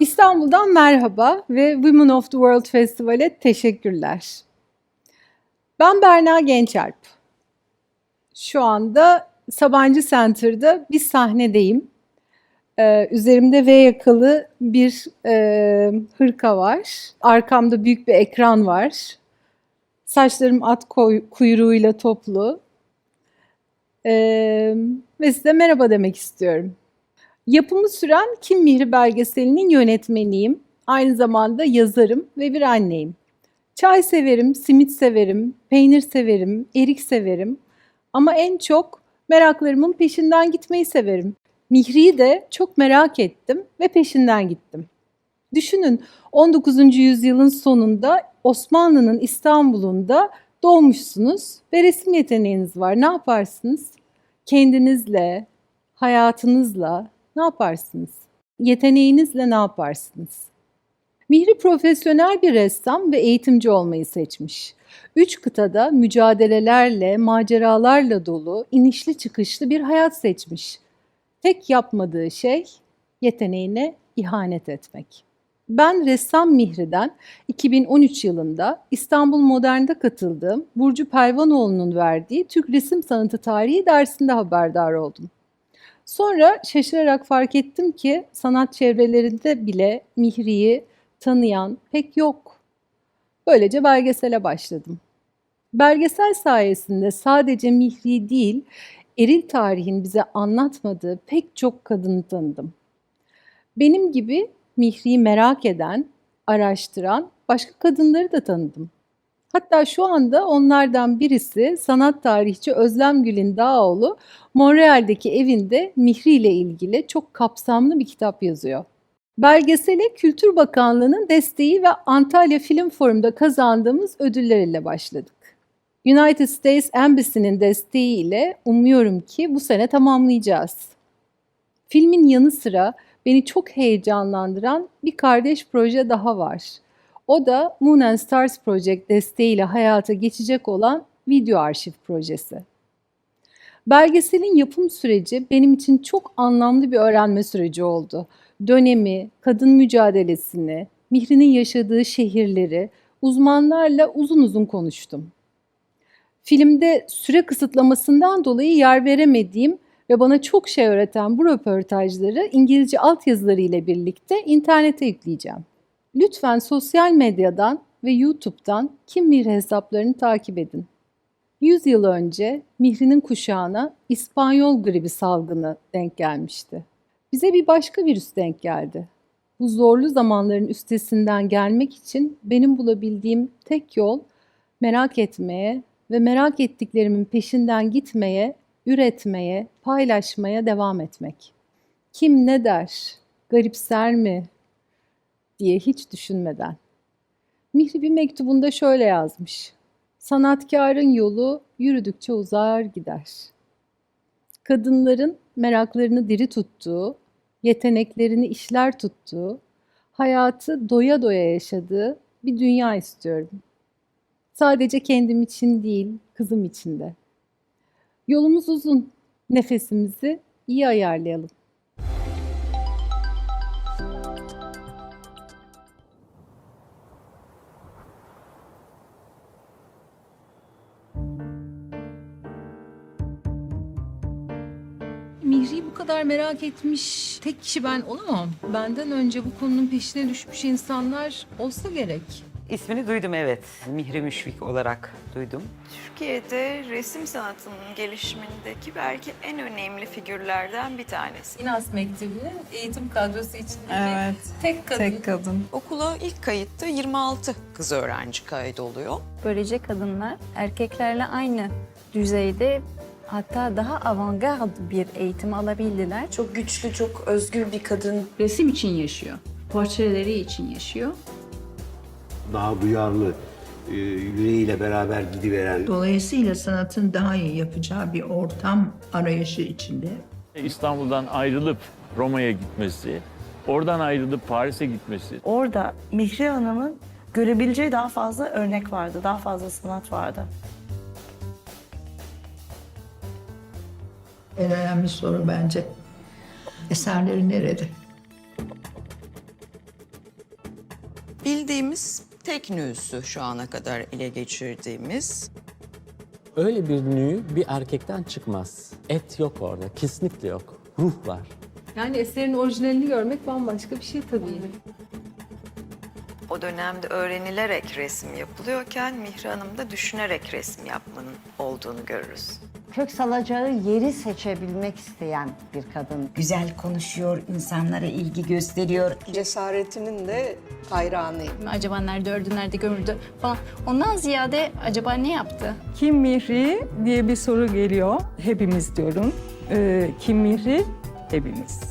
İstanbul'dan merhaba ve Women of the World Festival'e teşekkürler. Ben Berna Gençalp. Şu anda Sabancı Center'da bir sahnedeyim. Üzerimde V yakalı bir hırka var. Arkamda büyük bir ekran var. Saçlarım at kuyruğuyla toplu. Ve size merhaba demek istiyorum. Yapımı süren Kim Mihri belgeselinin yönetmeniyim. Aynı zamanda yazarım ve bir anneyim. Çay severim, simit severim, peynir severim, erik severim. Ama en çok meraklarımın peşinden gitmeyi severim. Mihri'yi de çok merak ettim ve peşinden gittim. Düşünün 19. yüzyılın sonunda Osmanlı'nın İstanbul'unda doğmuşsunuz ve resim yeteneğiniz var. Ne yaparsınız? Kendinizle, hayatınızla ne yaparsınız? Yeteneğinizle ne yaparsınız? Mihri profesyonel bir ressam ve eğitimci olmayı seçmiş. 3 kıtada mücadelelerle, maceralarla dolu, inişli çıkışlı bir hayat seçmiş. Tek yapmadığı şey yeteneğine ihanet etmek. Ben ressam Mihri'den 2013 yılında İstanbul Modern'de katıldığım Burcu Pervanoğlu'nun verdiği Türk Resim Sanatı Tarihi dersinde haberdar oldum. Sonra şaşırarak fark ettim ki sanat çevrelerinde bile Mihri'yi tanıyan pek yok. Böylece belgesele başladım. Belgesel sayesinde sadece Mihri'yi değil, eril tarihin bize anlatmadığı pek çok kadını tanıdım. Benim gibi Mihri'yi merak eden, araştıran başka kadınları da tanıdım. Hatta şu anda onlardan birisi sanat tarihçi Özlem Gül'ün Dağoğlu, Montreal'deki evinde Mihri ile ilgili çok kapsamlı bir kitap yazıyor. Belgesele Kültür Bakanlığı'nın desteği ve Antalya Film Forum'da kazandığımız ödüller ile başladık. United States Embassy'nin desteğiyle umuyorum ki bu sene tamamlayacağız. Filmin yanı sıra beni çok heyecanlandıran bir kardeş proje daha var. O da Moon and Stars Project desteğiyle hayata geçecek olan video arşiv projesi. Belgeselin yapım süreci benim için çok anlamlı bir öğrenme süreci oldu. Dönemi, kadın mücadelesini, Mihri'nin yaşadığı şehirleri uzmanlarla uzun uzun konuştum. Filmde süre kısıtlamasından dolayı yer veremediğim ve bana çok şey öğreten bu röportajları İngilizce altyazıları ile birlikte internete yükleyeceğim. Lütfen sosyal medyadan ve YouTube'dan Kim Mihri hesaplarını takip edin. 100 yıl önce Mihri'nin kuşağına İspanyol gribi salgını denk gelmişti. Bize bir başka virüs denk geldi. Bu zorlu zamanların üstesinden gelmek için benim bulabildiğim tek yol merak etmeye ve merak ettiklerimin peşinden gitmeye, üretmeye, paylaşmaya devam etmek. Kim ne der, garipser mi diye hiç düşünmeden. Mihri bir mektubunda şöyle yazmış. Sanatkarın yolu yürüdükçe uzar gider. Kadınların meraklarını diri tuttuğu, yeteneklerini işler tuttuğu, hayatı doya doya yaşadığı bir dünya istiyorum. Sadece kendim için değil, kızım için de. Yolumuz uzun, nefesimizi iyi ayarlayalım. Mihri'yi bu kadar merak etmiş tek kişi ben olamam. Benden önce bu konunun peşine düşmüş insanlar olsa gerek. İsmini duydum, evet. Mihri Müşfik olarak duydum. Türkiye'de resim sanatının gelişimindeki belki en önemli figürlerden bir tanesi. İnas Mektebi'nin eğitim kadrosu içindeki Evet, tek kadın. tek kadın. Okula ilk kayıtta 26 kız öğrenci kaydoluyor. Böylece kadınlar erkeklerle aynı düzeyde, hatta daha avantgard bir eğitim alabildiler. Çok güçlü, çok özgür bir kadın. Resim için yaşıyor, portreleri için yaşıyor. Daha duyarlı, yüreğiyle beraber gidiveren. Dolayısıyla sanatın daha iyi yapacağı bir ortam arayışı içinde. İstanbul'dan ayrılıp Roma'ya gitmesi, oradan ayrılıp Paris'e gitmesi. Orada Mihri Hanım'ın görebileceği daha fazla örnek vardı, daha fazla sanat vardı. En önemli soru bence eserleri nerede? bildiğimiz tek nüsü şu ana kadar ele geçirdiğimiz. Öyle bir nü bir erkekten çıkmaz. Et yok orada, kesinlikle yok. Ruh var. Yani eserin orijinalini görmek bambaşka bir şey tabii. O dönemde öğrenilerek resim yapılıyorken Mihri Hanım da düşünerek resim yapmanın olduğunu görürüz. Kök salacağı yeri seçebilmek isteyen bir kadın. Güzel konuşuyor, insanlara ilgi gösteriyor. Cesaretinin de hayranıyım. Acaba nerede ördü, nerede gömüldü falan. Ondan ziyade acaba ne yaptı? Kim Mihri diye bir soru geliyor. Hepimiz diyorum. Kim Mihri? Hepimiz.